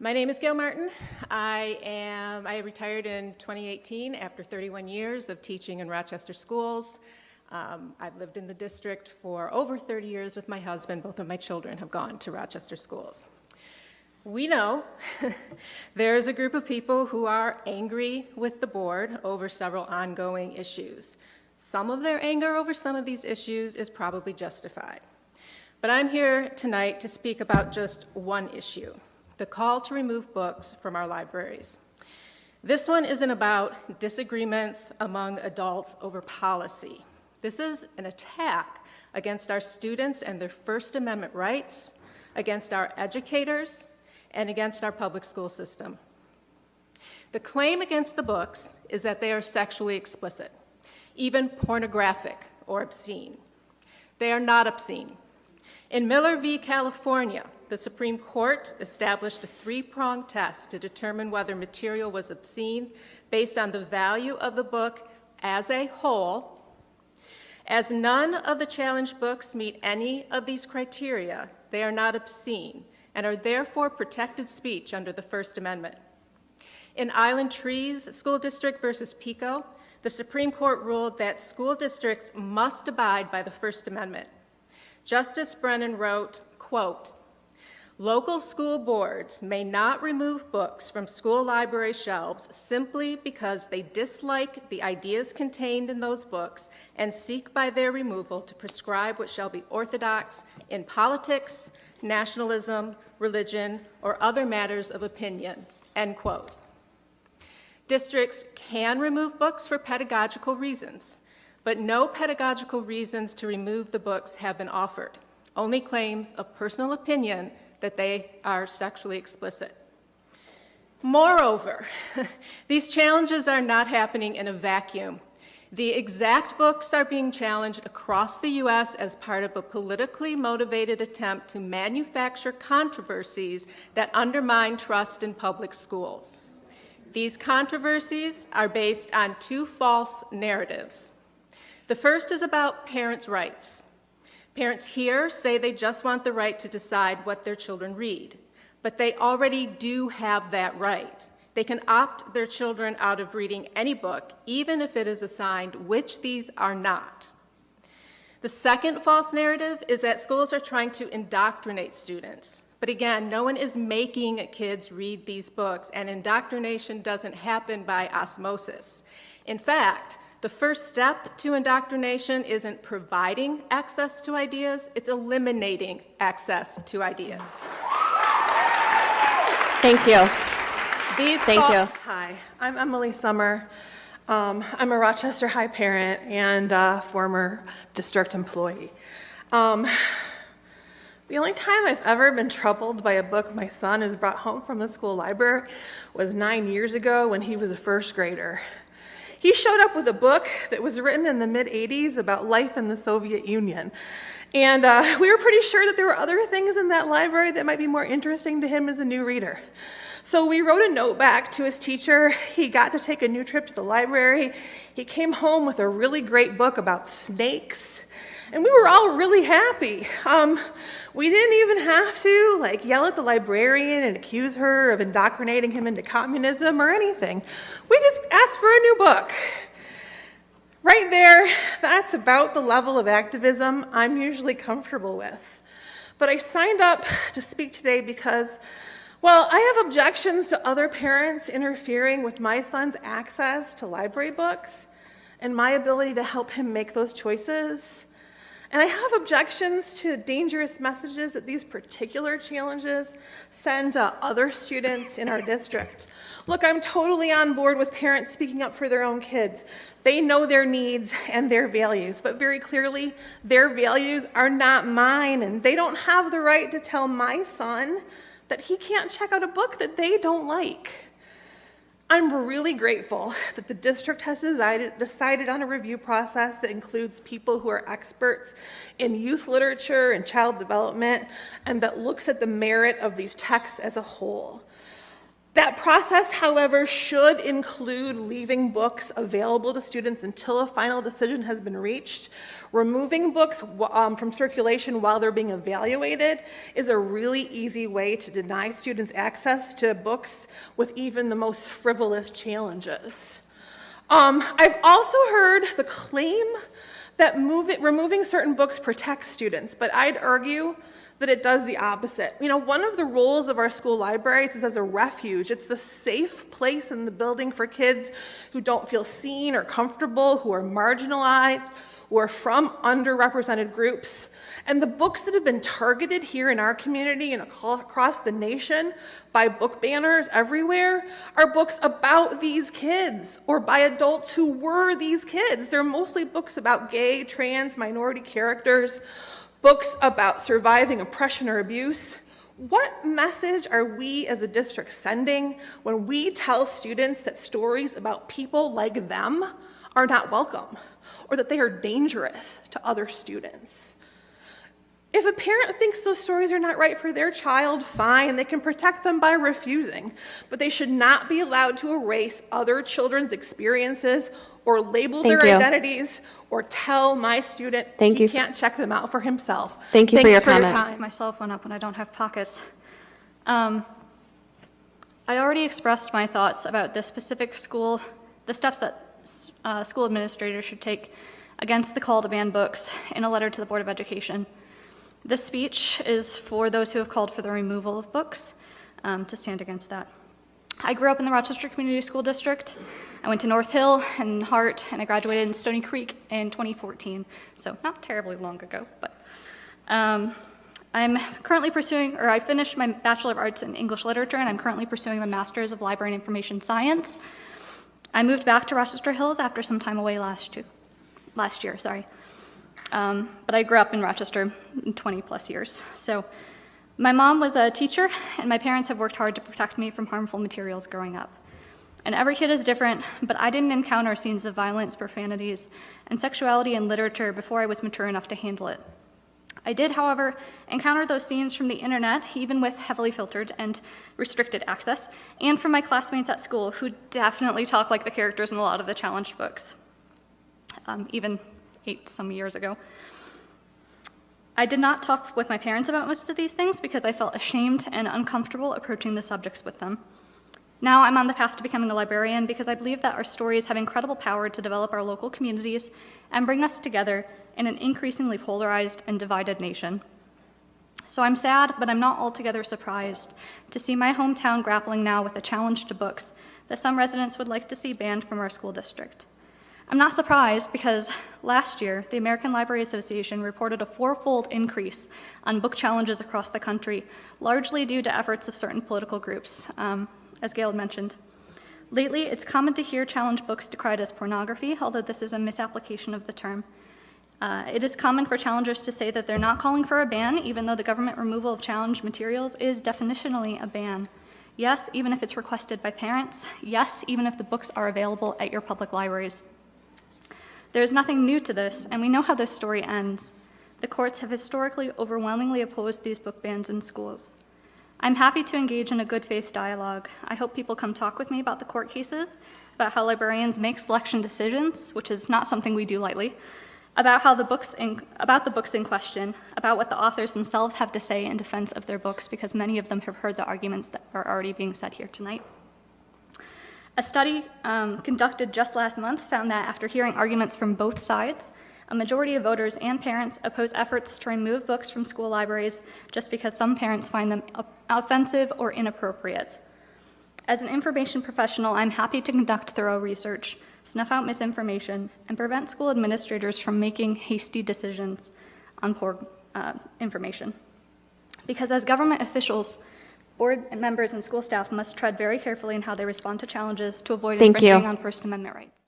My name is Gail Martin. I retired in 2018 after 31 years of teaching in Rochester schools. I've lived in the district for over 30 years with my husband. Both of my children have gone to Rochester schools. We know there is a group of people who are angry with the board over several ongoing issues. Some of their anger over some of these issues is probably justified. But I'm here tonight to speak about just one issue: the call to remove books from our libraries. This one isn't about disagreements among adults over policy. This is an attack against our students and their First Amendment rights, against our educators, and against our public school system. The claim against the books is that they are sexually explicit, even pornographic or obscene. They are not obscene. In Miller v. California, the Supreme Court established a three-pronged test to determine whether material was obscene based on the value of the book as a whole. As none of the challenged books meet any of these criteria, they are not obscene and are therefore protected speech under the First Amendment. In Island Trees School District versus Pico, the Supreme Court ruled that school districts must abide by the First Amendment. Justice Brennan wrote, quote, "Local school boards may not remove books from school library shelves simply because they dislike the ideas contained in those books and seek by their removal to prescribe what shall be orthodox in politics, nationalism, religion, or other matters of opinion," end quote. Districts can remove books for pedagogical reasons, but no pedagogical reasons to remove the books have been offered, only claims of personal opinion that they are sexually explicit. Moreover, these challenges are not happening in a vacuum. The exact books are being challenged across the U.S. as part of a politically motivated attempt to manufacture controversies that undermine trust in public schools. These controversies are based on two false narratives. The first is about parents' rights. Parents here say they just want the right to decide what their children read, but they already do have that right. They can opt their children out of reading any book, even if it is assigned, which these are not. The second false narrative is that schools are trying to indoctrinate students. But again, no one is making kids read these books, and indoctrination doesn't happen by osmosis. In fact, the first step to indoctrination isn't providing access to ideas, it's eliminating access to ideas. Thank you. Thank you. Hi, I'm Emily Sommer. I'm a Rochester High parent and a former district employee. The only time I've ever been troubled by a book my son has brought home from the school library was 9 years ago when he was a first grader. He showed up with a book that was written in the mid-'80s about life in the Soviet Union. And we were pretty sure that there were other things in that library that might be more interesting to him as a new reader. So we wrote a note back to his teacher. He got to take a new trip to the library. He came home with a really great book about snakes. And we were all really happy. We didn't even have to yell at the librarian and accuse her of indoctrinating him into communism or anything. We just asked for a new book. Right there, that's about the level of activism I'm usually comfortable with. But I signed up to speak today because, well, I have objections to other parents interfering with my son's access to library books and my ability to help him make those choices. And I have objections to dangerous messages that these particular challenges send to other students in our district. Look, I'm totally on board with parents speaking up for their own kids. They know their needs and their values, but very clearly, their values are not mine, and they don't have the right to tell my son that he can't check out a book that they don't like. I'm really grateful that the district has decided on a review process that includes people who are experts in youth literature and child development, and that looks at the merit of these texts as a whole. That process, however, should include leaving books available to students until a final decision has been reached. Removing books from circulation while they're being evaluated is a really easy way to deny students access to books with even the most frivolous challenges. I've also heard the claim that removing certain books protects students, but I'd argue that it does the opposite. You know, one of the roles of our school libraries is as a refuge. It's the safe place in the building for kids who don't feel seen or comfortable, who are marginalized, who are from underrepresented groups. And the books that have been targeted here in our community and across the nation by book banners everywhere are books about these kids or by adults who were these kids. They're mostly books about gay, trans, minority characters, books about surviving oppression or abuse. What message are we as a district sending when we tell students that stories about people like them are not welcome or that they are dangerous to other students? If a parent thinks those stories are not right for their child, fine, they can protect them by refusing, but they should not be allowed to erase other children's experiences or label their identities or tell my student he can't check them out for himself. Thank you for your comment. Time. My cell phone up when I don't have pockets. I already expressed my thoughts about this specific school, the steps that school administrators should take against the call to ban books in a letter to the Board of Education. This speech is for those who have called for the removal of books, to stand against that. I grew up in the Rochester Community School District. I went to North Hill and Hart, and I graduated in Stony Creek in 2014, so not terribly long ago, but I'm currently pursuing, or I finished my Bachelor of Arts in English Literature, and I'm currently pursuing my Master's of Library and Information Science. I moved back to Rochester Hills after some time away last year. But I grew up in Rochester 20 plus years. So my mom was a teacher, and my parents have worked hard to protect me from harmful materials growing up. And every kid is different, but I didn't encounter scenes of violence, profanities, and sexuality in literature before I was mature enough to handle it. I did, however, encounter those scenes from the internet, even with heavily filtered and restricted access, and from my classmates at school, who definitely talk like the characters in a lot of the challenged books, even some years ago. I did not talk with my parents about most of these things because I felt ashamed and uncomfortable approaching the subjects with them. Now I'm on the path to becoming a librarian because I believe that our stories have incredible power to develop our local communities and bring us together in an increasingly polarized and divided nation. So I'm sad, but I'm not altogether surprised to see my hometown grappling now with a challenge to books that some residents would like to see banned from our school district. I'm not surprised because last year, the American Library Association reported a 4-fold increase on book challenges across the country, largely due to efforts of certain political groups, as Gail mentioned. Lately, it's common to hear challenge books decried as pornography, although this is a misapplication of the term. It is common for challengers to say that they're not calling for a ban, even though the government removal of challenged materials is definitionally a ban. Yes, even if it's requested by parents. Yes, even if the books are available at your public libraries. There is nothing new to this, and we know how this story ends. The courts have historically overwhelmingly opposed these book bans in schools. I'm happy to engage in a good faith dialogue. I hope people come talk with me about the court cases, about how librarians make selection decisions, which is not something we do lightly, about the books in question, about what the authors themselves have to say in defense of their books, because many of them have heard the arguments that are already being said here tonight. A study conducted just last month found that after hearing arguments from both sides, a majority of voters and parents oppose efforts to remove books from school libraries just because some parents find them offensive or inappropriate. As an information professional, I'm happy to conduct thorough research, snuff out misinformation, and prevent school administrators from making hasty decisions on poor information. Because as government officials, board members and school staff must tread very carefully in how they respond to challenges to avoid infringing on First Amendment rights.